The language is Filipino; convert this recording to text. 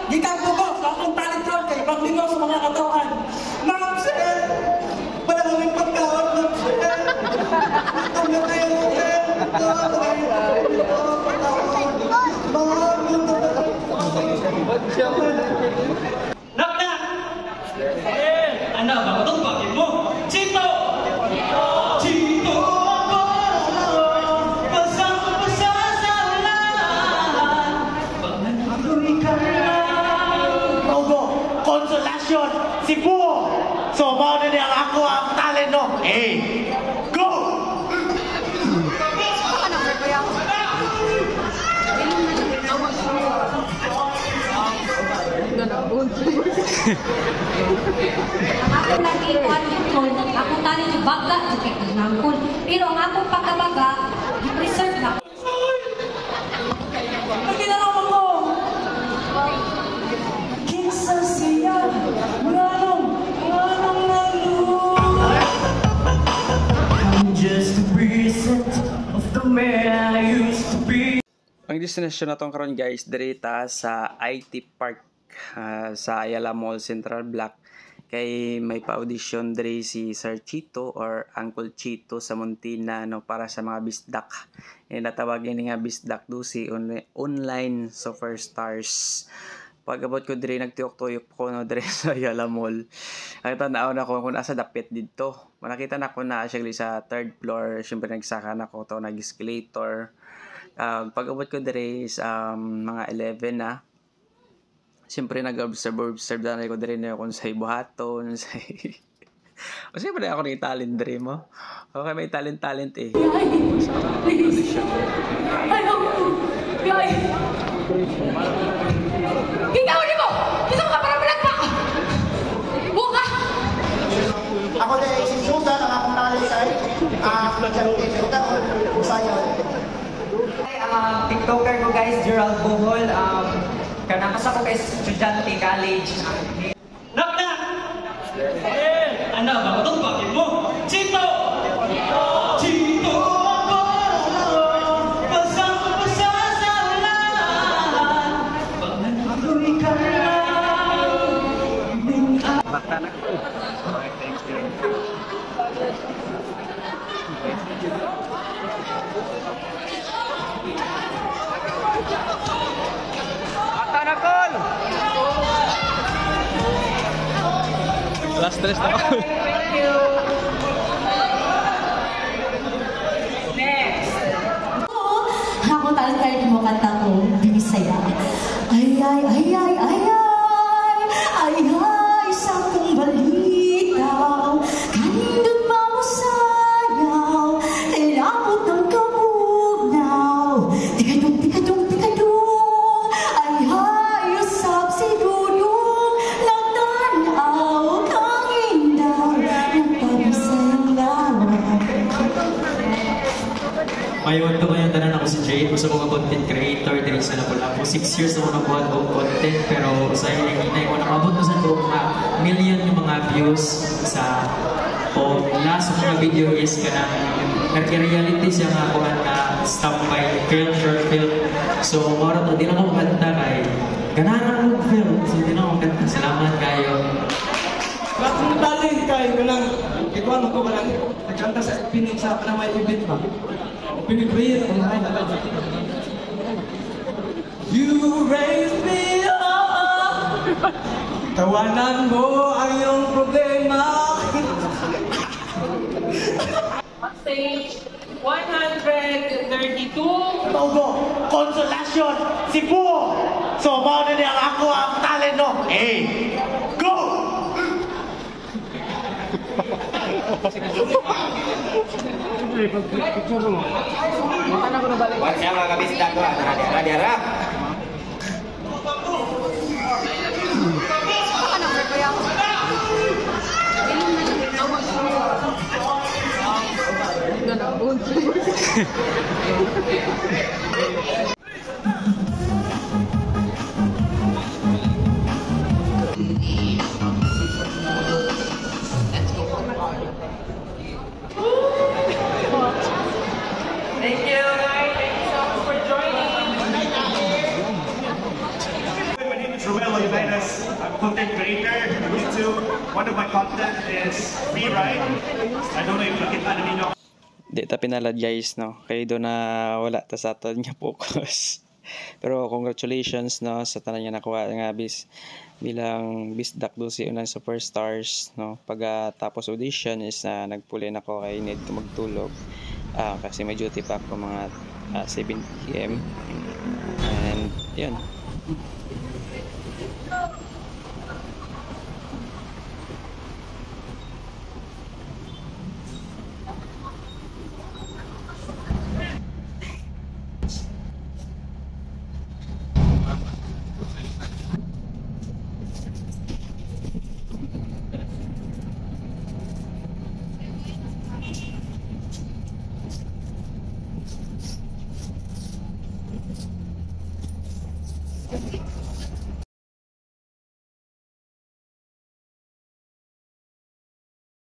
Gitago ko sa akong talent round kay paglingaw sa mga katawan. Ma'am Sir! Wala kaming pagkawat, Ma'am Sir! Gutom na tayo, Sir! Knock na! Ano ba? Itong bakit mo? Chito! Chito ako! Basang-basa sa ulan! Pag-anuloy ka lang! Togo! Konsolasyon! Cebu! So, mauna niya ako ang talento! Go! Ako lagi kuhan control ng ako tali yung baga jukay nangkol. Pero ang akong pagkabaga, i-preserve na. Ang ginagawa mo! Kinsa siya! Nganong I'm just a present of the man I used to be. Ang destination na tong karon guys, direta sa IT Park sa Ayala Mall Central Block. Kay may pa-audition dire si Sir Chito or Uncle Chito sa Muntina no, para sa mga bisdak. Natawagin nga bisdak do si online superstars. Pag-abot ko dire nagtuyok-tuyok ko no dire sa Ayala Mall. Nakita na ako kung asa dapit dito. Nakita na ko na siya sa third floor. Siyempre nagsaka na ko to nag-escalator. Pag-abot ko dire sa mga 11 na. Siyempre nag-observe na ko dire na kung sa ibuhaton, sa o siyempre ako ng talent dire mo. Okay, may talent eh. Please! Ayaw! Yay! Ikaw ni mo! Gusto ka para malagpa ka! Buka! Ako na si Susan, ang akong nakalisay. Susan, usayaw. TikToker ko guys, Gerald Bohol. Kanakas ako guys, estudyante college. Knock na! Ano ba? Itong bakit mo? Chito! Chito ako! Basang-basa sa ulan! Pag-anuloy ka lang! Basta na ko. Okay, thank you. Tanakol! Last stress na ako. Thank you. Next. Ako tayo mo kanta ko, binisaya. Ay, ay, ay, ay, ay, ay, ay, ay, sa kong balitaw. Kanindot pa mo sayaw, ilapot ng kabugnaw. Tikadong, tikadong, tikadong, ay, ay, usap si dudong. Nagtanaw, kang indaw, nagpabisayang lawan. Mayon to ngayon tanan ako si Jade. Gusto ko content creator din sa Lapu-Lapu. 6 years na ako nabuhat ko content pero sa hinay ko nakabot na sa ko na million yung mga views sa last mga video is kanang nag-reality siya nga ako na stop by film, short film. So mora to din ako kanta kay ganahan ako film. So din ako kanta. Salamat kayo. Bakit talent kayo ka lang? Ikaw ano ko ka lang? Nagkanta sa pinig sa panamay event ba? Pinipray ang mga You raised me up. Tawanan mo ang iyong problema. Stage 132. Togo, konsolasyon, Cebu. So, mauna niya ako ang talento. Go! What's up mga kabisda ko? Tara. Thank you guys. Thank you so much for joining. content creator, YouTube. One of my content is free ride. I don't know if nakita na ninyo. Di ta pinalad guys, no? Kayo doon na wala ta sa aton nga focus. Pero congratulations, no, sa tanan nga nakuha nga bilang bisdak do si unang superstars, no. Pagkatapos audition is nagpuli na ko kay need to magtulog. Kasi may duty pa ako mga 7 PM. And yun.